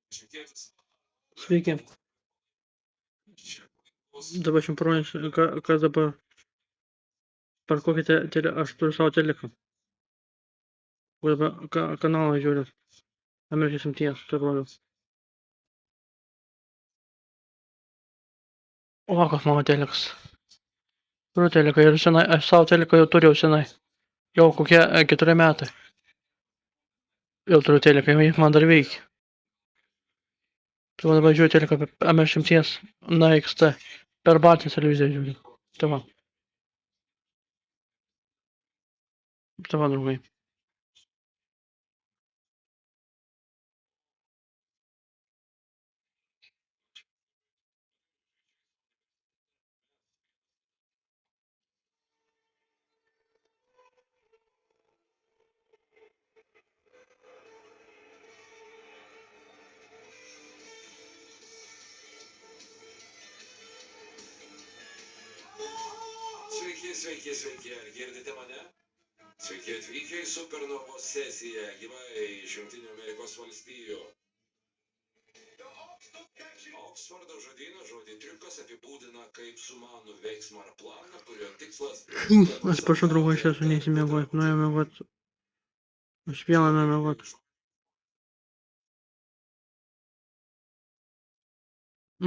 Sveiki. Dabar aš jums parodysiu, kas dabar. Per kokį aš turiu savo teleką. Kur dabar kanalą žiūrit. Amerikos imties, tai rodo. O, koks mano telekas. Turiu teleką ir senai, aš savo teleką jau turiu senai. Jau kokie 4 metai. Jau turiu teleką, jis man dar veikia. Tai va dabar žiūriu teleką Amerikos imties na XT. Per Baltijos televiziją žiūriu. Tai va. Tai va, draugai. Sveiki, ar girdite mane? Sveiki atvykę į Supernovos sesiją gyvai iš Jungtinių Amerikos valstijų. Oksfordo žodyno žodį triukas apibūdina kaip sumanų veiksmą ar planą, kurio tikslas... Aš prašau, draugai, aš esu neįsimiegot. Nuėjau miegot. Aš vėl nuėjau miegot.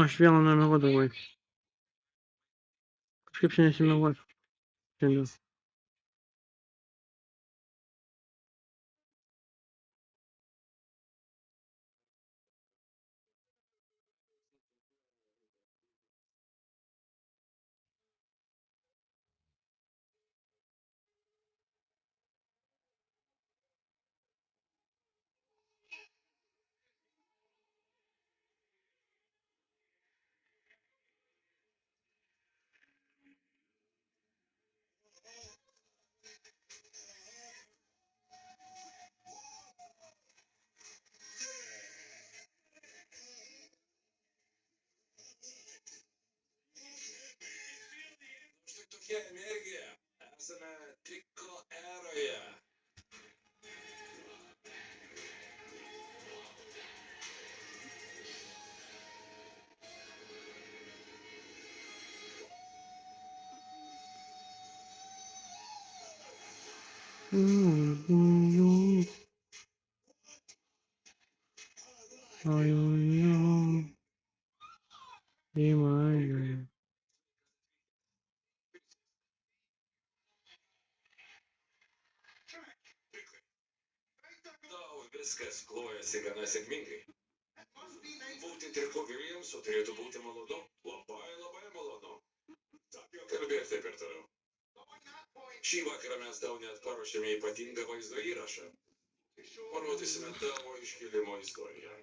Aš vėl nuėjau miegot, draugai. Kažkaip čia neįsimiegot. Šiandien. Štai tokia energija. Esame triko eroje. Tau viskas klojasi gana sėkmingai. Būti Triku Williamsu turėtų būti malonu. Labai malonu. Kalbėk taip ir toliau. Šį vakarą mes tau net paruošėme ypatingą vaizdo įrašą. Parodysime tavo iškilimo istoriją.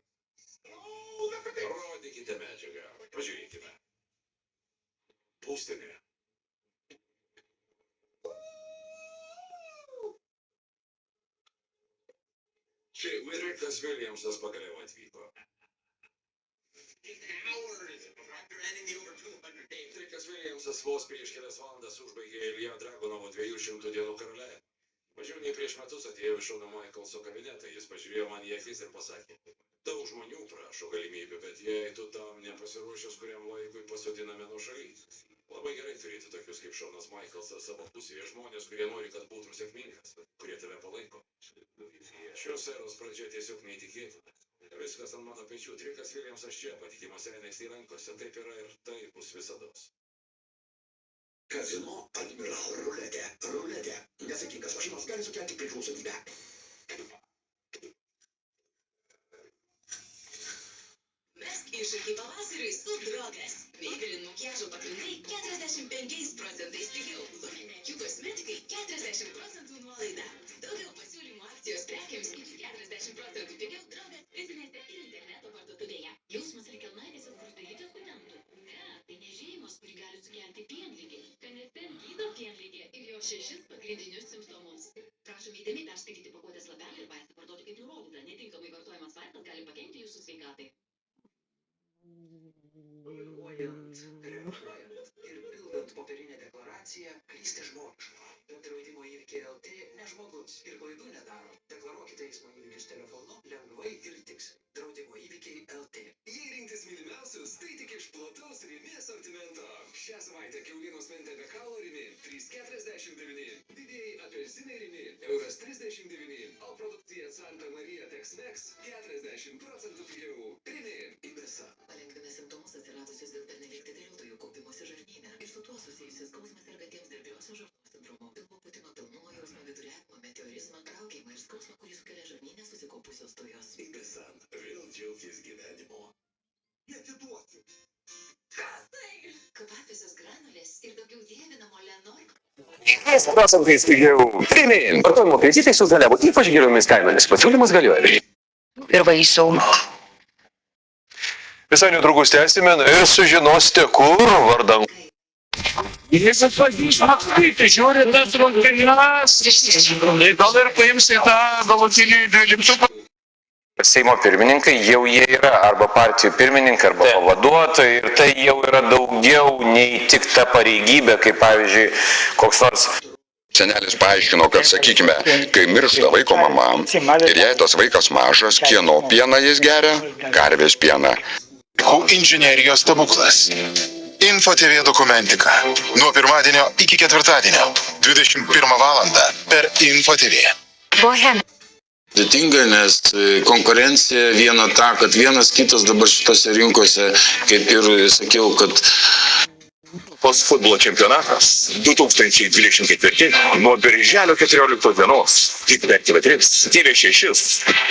Rodykite medžiagą. Pažiūrėkime. Būstinė. Trikas Williamsas pagaliau atvyko. Trikas Williamsas vos prieš kelias valandas užbaigė Ilja Dragunovo 200 dienų karaliavimą. Mažiau nei prieš metus atėjau iš Šono Maiklso kabinetą, jis pažiūrėjo man į akis ir pasakė: daug žmonių prašo galimybių, bet jei tu tam nepasiruošęs kuriam laikui pasodiname nuošaly. Labai gerai turėti tokius kaip Šonas Maiklsas savo pusėje, žmonės, kurie nori, kad būtum sėkmingas, kurie tave palaiko. Šios eros pradžia tiesiog neįtikėtina. Viskas ant mano pečių. Trikas Williamsas čia, patikimas NXT rankose. Taip yra ir taip bus visados. Kazino Admiral ruletė. Nesėkmingas lošimas gali sukelti priklausomybę. Mesk iššūkį pavasariui su Drogas. Maybelline makiažo pagrindai 45% pigiau. Luminec kosmetikai 40% nuolaida. Daugiau pasiūlymų akcijos prekiams iki 40% pigiau Drogas fizinėse ir interneto parduotuvėje. Jausmas ar kelnaitės uždarytas studentų? Ne, tai nežėjimas, kurį gali sukelti pienligė. Kanesen gydo pienligę ir jo 6 pagrindinius simptomus. Prašom įdėmiai perskaityti pakuotės lapelį ir vaistą vartoti kaip nurodyta. Netinkamai vartojamas vaistas gali pakenkti jūsų sveikatai. Vairuojant, reaguojant ir pildant popierinę deklaraciją, klysti žmogiška. Bet draudimo įvykiai LT ne žmogus ir klaidų nedaro. Deklaruokite eismo įvykius telefonu lengvai ir tiksliai. Draudimo įvykiai Rini €39, o produkcija Santa Maria Tex-Mex 40% pigiau. Rini Ibesan. Palengvina simptomus atsiradusius dėl pernelyg didelio dujų kaupimosi žarnyne ir su tuo susijusius skausmą sergantiems dirgliosios žarnos sindromu, pilvo pūtimo pilnumo jausmo viduriavimo, meteorizmą, kraukėjimą ir skausmą, kurį sukelia žarnyne susikaupusios dujos. Ibesan. Vėl džiaugtis gyvenimu. Neatiduosiu. Kvapiosios granulės ir daugiau dievinamo Lenor. 5% pigiau. Rini. Vartojimo kreditai su žaliavo ypač geromis kainomis. Pasiūlymas galioja. Ir vaisių. Visai netrukus tęsime ir sužinosite, kur vardan. Jis atvažiuos matyti, žiūri tas rungtynes, gal ir paims į tą galutinį 12. Seimo pirmininkai jau jie yra arba partijų pirmininkai, arba pavaduotojai ir tai jau yra daugiau nei tik ta pareigybė, kaip pavyzdžiui, koks nors. Senelis paaiškino, kad, sakykime, kai miršta vaiko mama ir jei tas vaikas mažas, kieno pieną jis geria? Karvės pieną. Inžinerijos stebuklas. Info TV dokumentika. Nuo pirmadienio iki ketvirtadienio. 21 valandą per Info TV. Bohem. Sudėtinga, nes konkurencija viena ta, kad vienas kitas dabar šitose rinkose, kaip ir sakiau, kad Europos futbolo čempionatas 2024 nuo birželio 14 dienos tik per TV3, TV6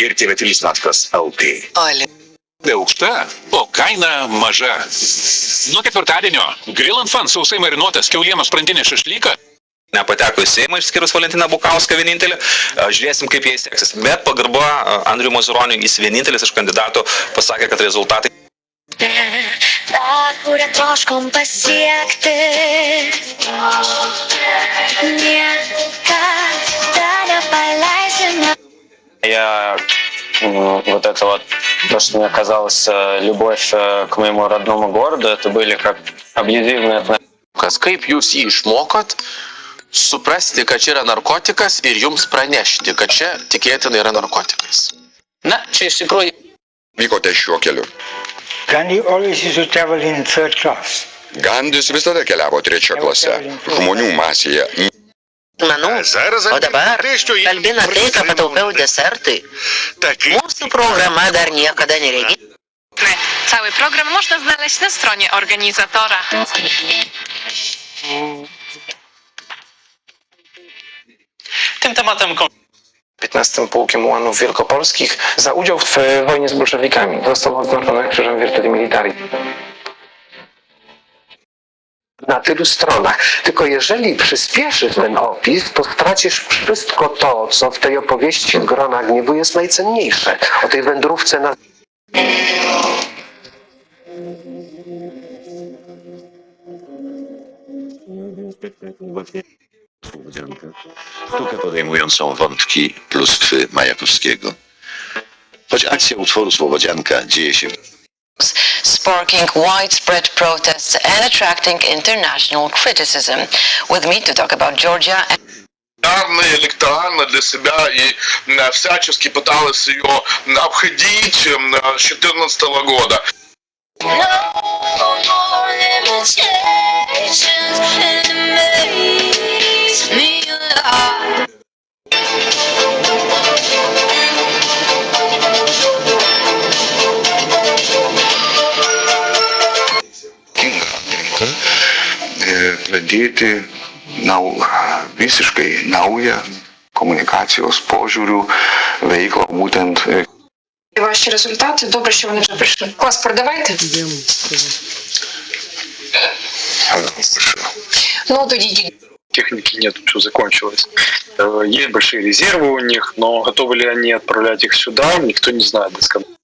ir TV3.lt. Oli. Aukšta, o kaina maža. Nuo ketvirtadienio Grill & Fun sausai marinuotas kiaulienos sprandinė šašlyka. Nepateko į Seimą, išskyrus Valentiną Bukauską vienintelį. Žiūrėsim, kaip jai seksis. Bet pagarba Andriui Mazuroniui, jis vienintelis iš kandidatų pasakė, kad rezultatai. Ta, kurią troškom pasiekti, niekada nepaleisime. Вот это вот, то, что мне казалось любовь к моему родному городу, это были как абьюзивные отношения. Kaip jūs jį išmokot suprasti, kad čia yra narkotikas ir jums pranešti, kad čia tikėtina yra narkotikas? Na, čia iš tikrųjų. Vykote šiuo keliu. Gandhi always used to travel in third class. Gandis visada keliavo trečia klase. Žmonių masėje. Manau, o dabar, kalbina tai, ką pataupiau desertui. Mūsų programa dar niekada neregė. Cały program można znaleźć na stronie organizatora. Tym tematem 15 Pułkiem Ułanów Wielkopolskich za udział w wojnie z bolszewikami. Został odznaczony Krzyżem Virtuti Militari. Na tylu stronach. Tylko jeżeli przyspieszysz ten opis, to stracisz wszystko to, co w tej opowieści Grona Gniewu jest najcenniejsze. O tej wędrówce na... Sztukę podejmującą wątki pluskwy Majakowskiego. Choć akcja utworu Słowodzianka dzieje się Sparking widespread protests and attracting international criticism. With me to talk about Georgia and Электорально для себя и всячески пыталась ее обходить с 2014 года. Pradėti visiškai naują komunikacijos požiūrių veiklą būtent. Ваші результати, добре, що вони вже прийшли. Паспорт давайте. Ну, тоді техники нет, все закончилось. Есть большие резервы у них, но готовы ли они отправлять их сюда, никто не знает досконально.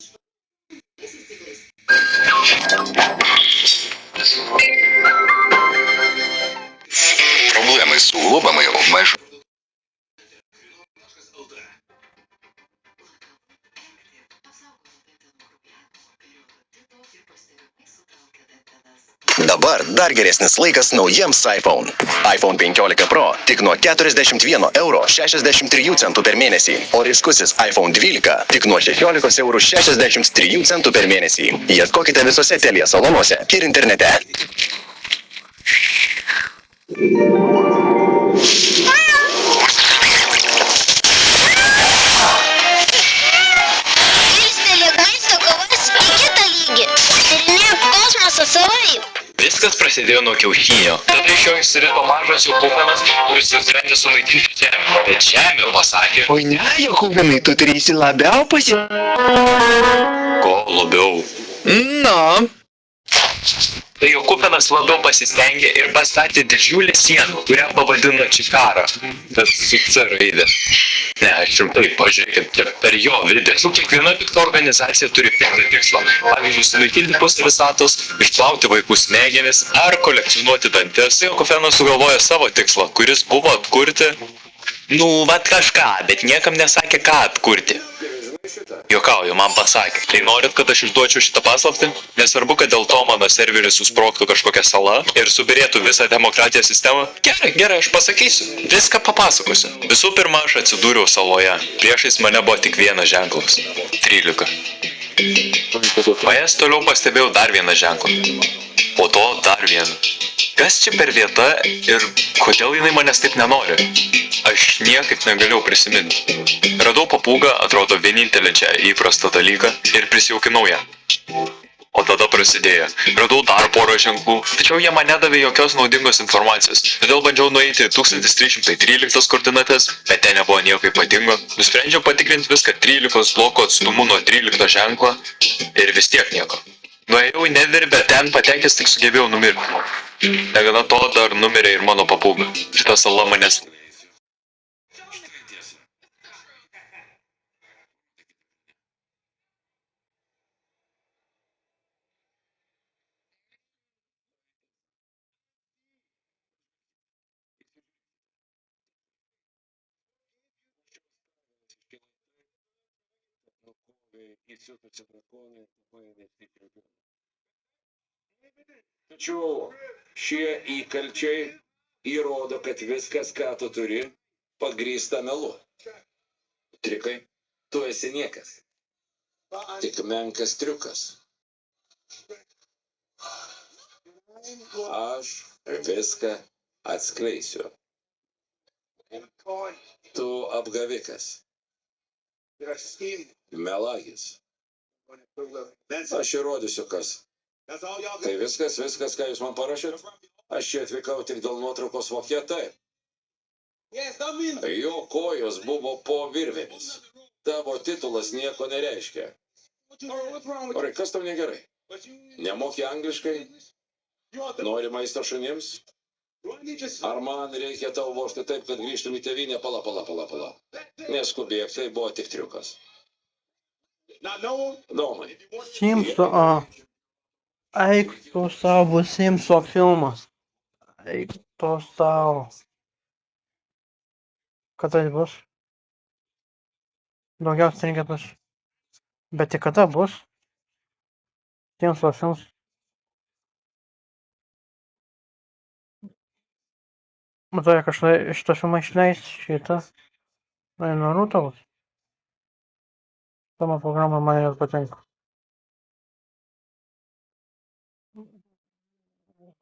Проблеми з суглобами обмежують. Dabar dar geresnis laikas naujiems iPhone. iPhone 15 Pro tik nuo 41,63 € per mėnesį, o ryškusis iPhone 12 tik nuo 16,63 € per mėnesį. Ieškokite visose Telia salonuose ir internete. savaip. Viskas prasidėjo nuo kiaušinio. Tada iš jo išsirito mažas Jokūbenas, kuris nusprendė sunaikinti žemę. Bet žemė pasakė, Oi ne, Jokūbenai, tu turėsi labiau ko labiau. Na. Tai Jokūbenas labiau pasistengė ir pastatė didžiulę sieną, kurią pavadino Čikara. Bet su C raidė. Ne, aš rimtai, pažiūrėkit, per jo vidę. Kiekviena pikta organizacija turi piktą tikslą. Pavyzdžiui, sunaikinti pusę visatos, išplauti vaikų smegenis ar kolekcionuoti dantis. Jokūbenas sugalvojo savo tikslą, kuris buvo atkurti, vat kažką, bet niekam nesakė, ką atkurti. Jokauju, man pasakė. Tai norit, kad aš išduočiau šitą paslaptį? Nesvarbu, kad dėl to mano serveris susprogtų kažkokia sala ir subirėtų visą demokratijos sistemą? Gerai, aš pasakysiu. Viską papasakosiu. Visų pirma, aš atsidūriau saloje. Priešais mane buvo tik vienas ženklas. 13. Paės toliau pastebėjau dar vieną ženklą. Po to dar vieną. Kas čia per vieta ir kodėl jinai manęs taip nenori? Aš niekaip negalėjau prisiminti. Radau papūgą, atrodo vienintelį čia įprastą dalyką ir prisijaukinau ją. O tada prasidėjo. Radau dar porą ženklų, tačiau jie man nedavė jokios naudingos informacijos. Todėl bandžiau nueiti 1313 koordinates, bet ten nebuvo nieko ypatingo. Nusprendžiau patikrinti viską 13 bloko atstumu nuo 13 ženklą ir vis tiek nieko. Nuėjau į Netherį, bet ten patekęs tik sugebėjau numirti. Negana to dar numirė ir mano papūga. Šita sala manęs. Tačiau šie įkalčiai įrodo, kad viskas, ką tu turi, pagrįsta melu. Trikai, tu esi niekas. Tik menkas triukas. Aš viską atskleisiu. Tu apgavikas. Melagis. Aš įrodysiu, kas. Tai viskas, ką jūs man parašėt? Aš čia atvykau tik dėl nuotraukos voketai. Jo kojos buvo po virvėmis. Tavo titulas nieko nereiškia. Orai, kas tau negerai? Nemoki angliškai? Nori maisto šunims? Ar man reikia tau vožti taip, kad grįžtum į tėvynę? Pala. Neskubėk, tai buvo tik triukas. Domai. Simpso, eik tu savo Simpso filmas. Eik tu savo. Kada jis bus? Daugiausiai rengiatas. Bet tik kada bus? Simpso filmas. Matau, kažką šitą filmą išleis, šitą. Naruto bus. Tama programa man jos patinka.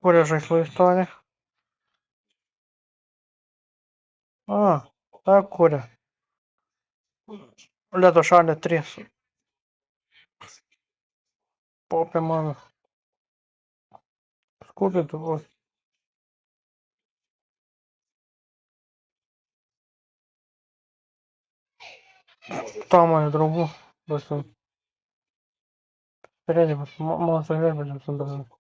Kuria žaislų istorija? Ta kuria. Ledo šalė 3. Pokemon. Scooby-Doo. Tomo ir draugų. Basim. Perėdimas. Mano savirbėdžiams ant draugų.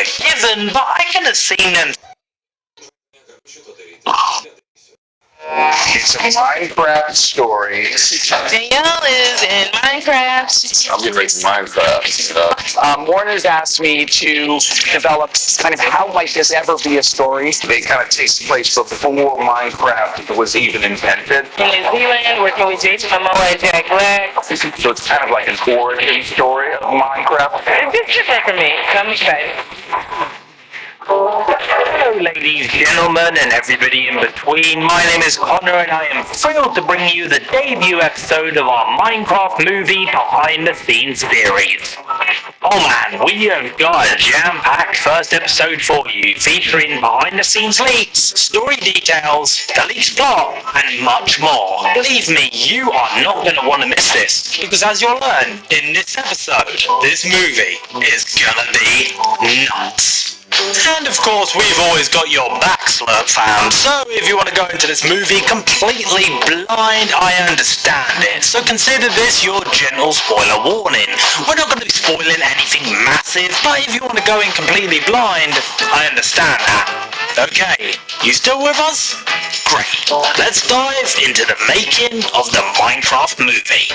Heaven, but I could have seen them. It's a Minecraft story. Danielle is in Minecraft. I'm getting ready to Minecraft. Warner's asked me to develop kind of how might this ever be a story. It kind of takes place before Minecraft was even invented. In New Zealand, working with Jason Momoa and Jack Black. So it's kind of like an origin story of Minecraft. It's different for me, so I'm excited. Hello, ladies, gentlemen, and everybody in between. My name is Connor, and I am thrilled to bring you the debut episode of our Minecraft movie behind the scenes series. Oh man, we have got a jam-packed first episode for you, featuring behind the scenes leaks, story details, the leak's plot, and much more. Believe me, you are not going to want to miss this, because as you'll learn in this episode, this movie is gonna be nuts. And of course, we've always got your back, Slurp fam, so if you want to go into this movie completely blind, I understand it. So consider this your gentle spoiler warning. We're not going to be spoiling anything massive, but if you want to go in completely blind, I understand that. Okay, you still with us? Great. Let's dive into the making of the Minecraft movie.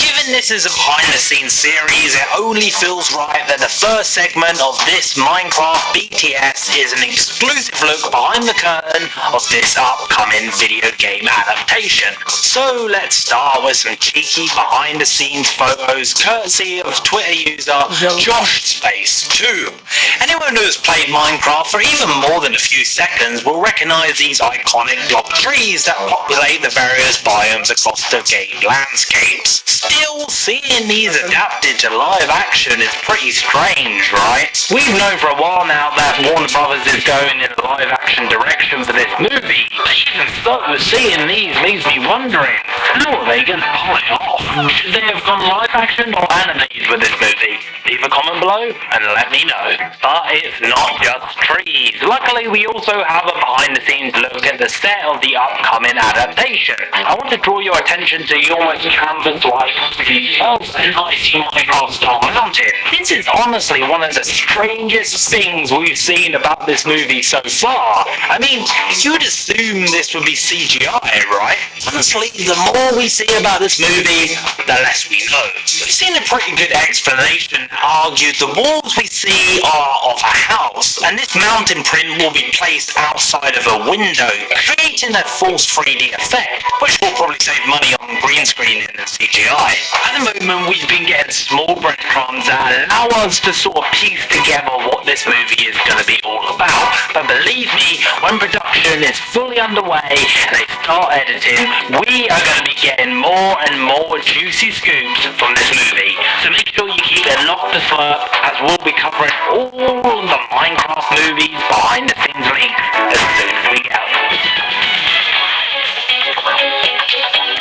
Given this is a behind-the-scenes series, it only feels right that the first segment of this Minecraft BTS is an exclusive look behind the curtain of this upcoming video game adaptation. So let's start with some cheeky behind-the-scenes photos courtesy of Twitter user JoshSpace2. Anyone who has played Minecraft for even more than a few seconds will recognise these iconic block trees that populate the various biomes across the game landscapes. Still, seeing these adapted to live action is pretty strange, right? We've known for a while now that Warner Brothers is going in a live action direction for this movie, but even so, seeing these leaves me wondering, how are they going to pull it off? Should they have gone live action or animated with this movie? Leave a comment below and let me know. But it's not just trees. Luckily, we also have a behind the scenes look at the set of the upcoming adaptation. I want to draw your attention to the almost canvas-like and icy Minecraft style mountain. This is honestly one of the strangest things we've seen about this movie so far. I mean, you'd assume this would be CGI, right? Honestly, the more we see about this movie, the less we know. We've seen a pretty good explanation argued the walls we see are of a house, and this mountain print will be placed outside of a window, creating a false 3D effect, which will probably save money on green screening and CGI. At the moment, we've been getting small breadcrumbs that allow us to sort of piece together what this movie is going to be all about. But believe me, when production is fully underway and they start editing, we are going to be getting more and more juicy scoops from this movie. So make sure you keep it locked to Slurp, as we'll be covering all the Minecraft movies behind the scenes leaks as soon as we go.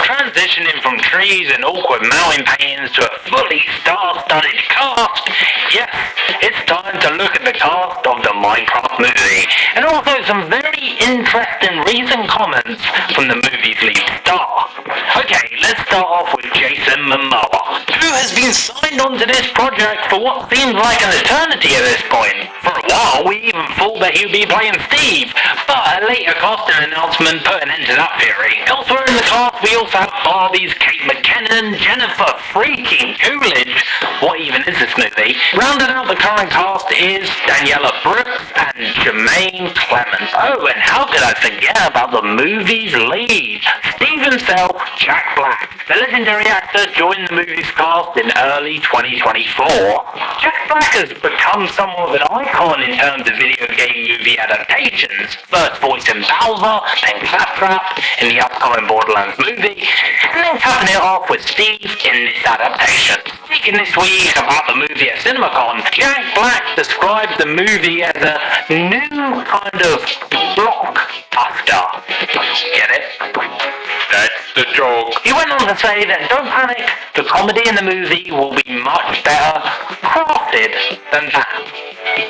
Transitioning from trees and awkward mountain paintings to a fully star-studded cast, yes, it's time to look at the cast of the Minecraft movie, and also some very interesting recent comments from the movie's lead star. Okay, let's start off with Jason Momoa, who has been signed onto this project for what seems like an eternity at this point. For a while, we even thought that he would be playing Steve, but a later casting announcement put an end to that theory. Elsewhere in the cast, we also have Barbies Kate McKinnon, Jennifer freaking Coolidge, what even is this movie? Rounding out the current cast is Daniela Brooks and Jermaine Clement. Oh, and how could I forget about the movie's lead, Steve himself, Jack Black. The legendary actor joined the movie's cast in early 2024. Jack Black has become somewhat of an icon in terms of video game movie adaptations. First voicing Bowser, then Claptrap in the upcoming Borderlands movie, and then capping it off with Steve in this adaptation. Speaking this week about the movie at CinemaCon, Jack Black described the movie as a new kind of blockbuster. Get it? That's the joke. He went on to say that don't panic, the comedy in the movie will be much better crafted than that.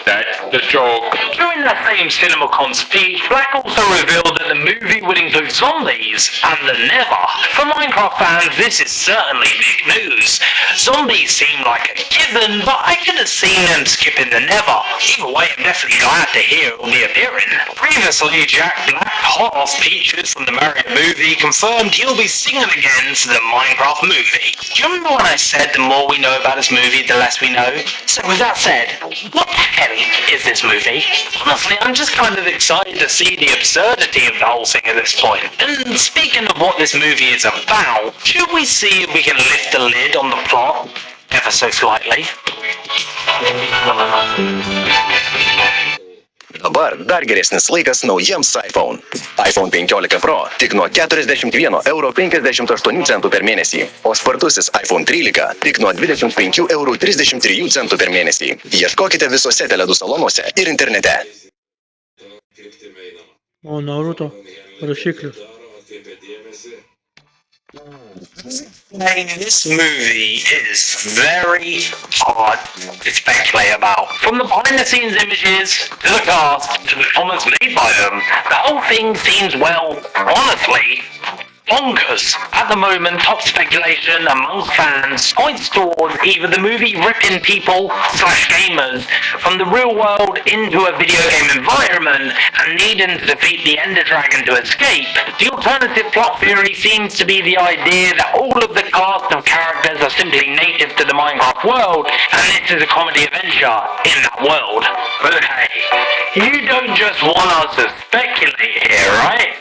That's the joke. During that same CinemaCon speech, Black also revealed that the movie would include zombies and the Nether. For Minecraft fans, this is certainly big news. Zombies seem like a given, but I could have seen them skipping the Nether. Either way, I'm definitely glad to hear it will be appearing. Previously, Jack Black, hot off features from the Mario movie, confirmed he'll be singing again to the Minecraft movie. Do you remember when I said the more we know about this movie, the less we know? So with that said, what the hell is this movie? Honestly, I'm just kind of excited to see the absurdity of the whole thing at this point. And speaking of what this movie is about, should we see if we can lift the lid on the plot? ever so slightly. Dabar dar geresnis laikas naujiems iPhone. iPhone 15 Pro tik nuo 41,58 € per mėnesį, o spartusis iPhone 13 tik nuo 25,33 € per mėnesį. Ieškokite visose Teledų salonuose ir internete. O Naruto rašiklis. This movie is very hard to speculate about. From the behind-the-scenes images, to the cast, to the comments made by them, the whole thing seems, well, honestly, bonkers. At the moment, top speculation amongst fans points towards either the movie ripping people / gamers from the real world into a video game environment and needing to defeat the Ender Dragon to escape. The alternative plot theory seems to be the idea that all of the cast of characters are simply native to the Minecraft world, and this is a comedy adventure in that world. But hey, you don't just want us to speculate here, right?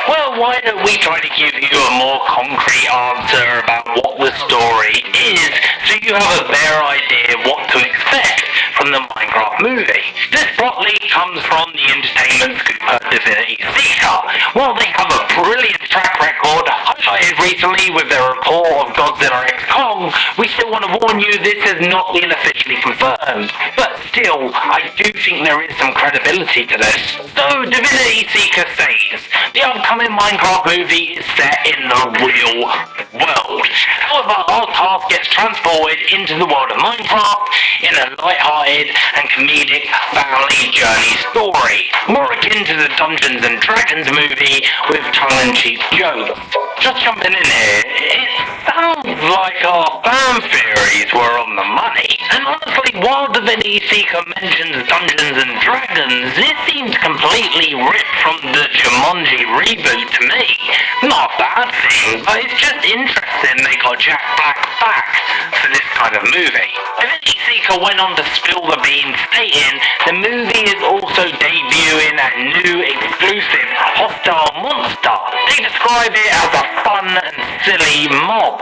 Well, why don't we try to give you a more concrete answer about what the story is, so you have a better idea what to expect from the Minecraft movie. This plot leak comes from the entertainment scooper Divinity Seeker. While they have a brilliant track record, highlighted recently with their report of Godzilla x Kong, we still want to warn you this has not been officially confirmed. But still, I do think there is some credibility to this. So, Divinity Seeker says, the upcoming Minecraft movie is set in the real world. However, our task gets transported into the world of Minecraft in a light-hearted and comedic family journey story, more akin to the Dungeons and Dragons movie with tongue-in-cheek jokes. Just jumping in here, it sounds like our fan theories were on the money. And honestly, while Divinity Seeker mentions Dungeons and Dragons, it seems completely ripped from the Jumanji reboot to me. Not a bad thing, but it's just interesting they got Jack Black back for this kind of movie. Divinity Seeker went on to spill the beans, stating the movie is also debuting a new exclusive hostile monster. They describe it as a fun and silly mob.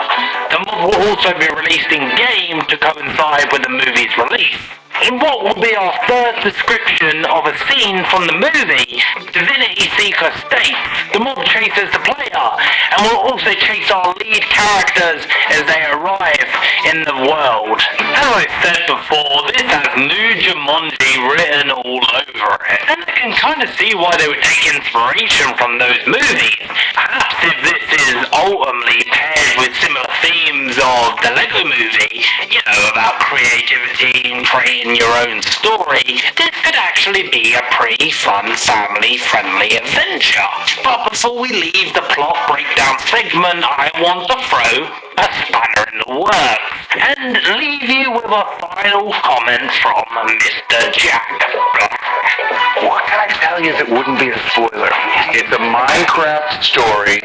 The mob will also be released in-game to coincide with the movie's release. In what will be our first description of a scene from the movie, Divinity Seeker states, the mob chases the player, and will also chase our lead characters as they arrive in the world. As I said before, this has new Jumanji written all over it, and I can kind of see why they would take inspiration from those movies. Perhaps if this is ultimately paired with similar themes of the Lego movie, you know, about creativity and creating your own story, this could actually be a pretty fun family-friendly adventure. But before we leave the plot breakdown segment, I want to throw a spanner in the works and leave you with a final comment from Mr. Jack Black. What can I tell you that wouldn't be a spoiler? It's a Minecraft story,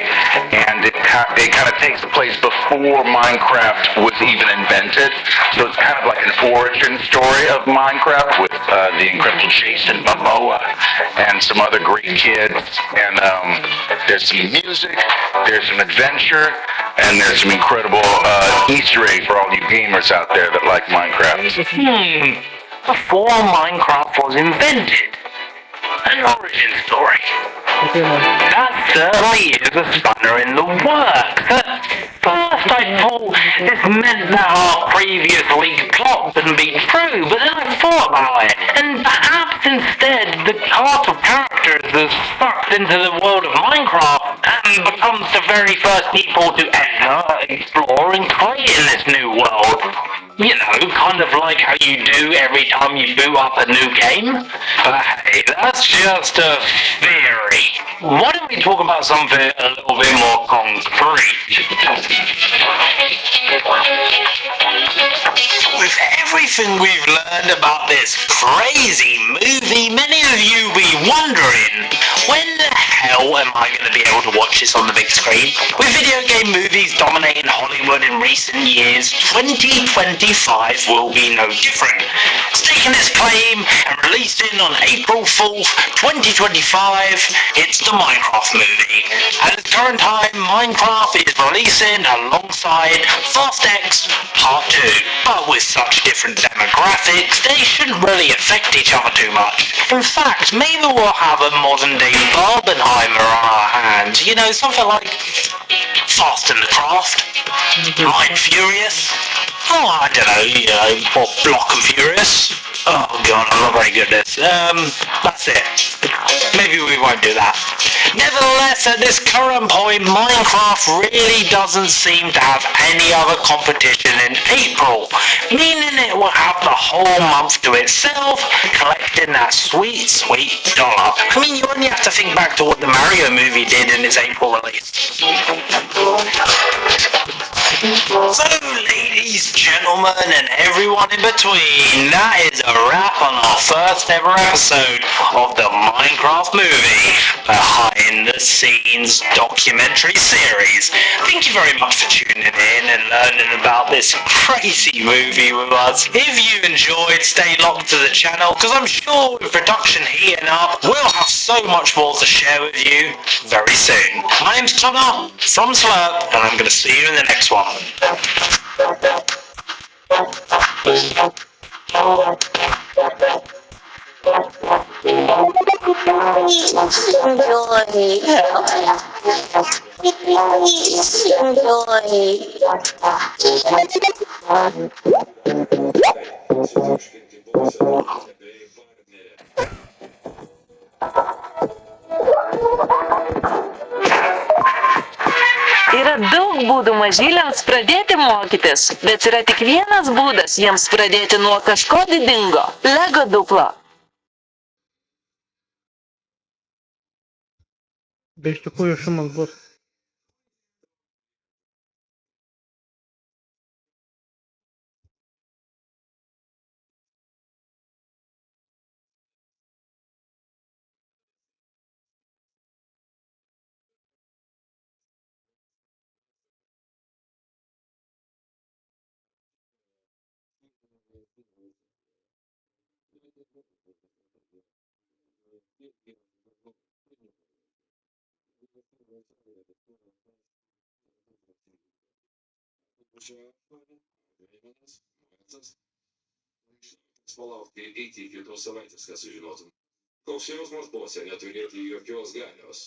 and it kind of takes place before Minecraft was even invented. So it's kind of like an origin story of Minecraft with the incredible Jason Momoa and some other great kids. And there's some music, there's some adventure, and there's some incredible Easter eggs for all you gamers out there that like Minecraft. Before Minecraft was invented. An origin story. That certainly is a spanner in the works. At first I thought this meant that our previous leaked plot couldn't be true, but then I thought about it, and perhaps instead the cast of characters is sucked into the world of Minecraft and becomes the very first people to enter, explore, and create in this new world. You know, kind of like how you do every time you boot up a new game. But hey, that's just a theory. Why don't we talk about something a little bit more concrete? With everything we've learned about this crazy movie, many of you be wondering, when the hell am I going to be able to watch this on the big screen? With video game movies dominating Hollywood in recent years, 2025 will be no different. Staking its claim and releasing on April 4th, 2025, it's the Minecraft movie. At its current time, Minecraft is releasing alongside Fast X Part 2. But with such different demographics, they shouldn't really affect each other too much. In fact, maybe we'll have a modern day Barbenheimer on our hands. You know, something like Fast and the Craft, Mind Furious, oh, I don't know, you know, or Block and Furious. Oh god, I'm not very good at this. That's it. Maybe we won't do that. Nevertheless, at this current point, Minecraft really doesn't seem to have any other competition in April, meaning it will have the whole month to itself, collecting that sweet, sweet dollar. I mean, you only have to think back to what the Mario movie did in its April release. So, ladies, gentlemen, and everyone in between, that is a wrap on our first ever episode of the Minecraft movie behind the scenes documentary series. Thank you very much for tuning in and learning about this crazy movie with us. If you enjoyed, stay locked to the channel, because I'm sure with production heating up, we'll have so much more to share with you very soon. My name's Connor from Slurp, and I'm going to see you in the next one. Yra daug būdų mažyliams pradėti mokytis, bet yra tik vienas būdas jiems pradėti nuo kažko didingo – Lego duplo. Bet iš tikrųjų šumas bus. Palaukti iki kitos savaitės, kad sužinotum. Koks jausmas buvo neturėti jokios galios.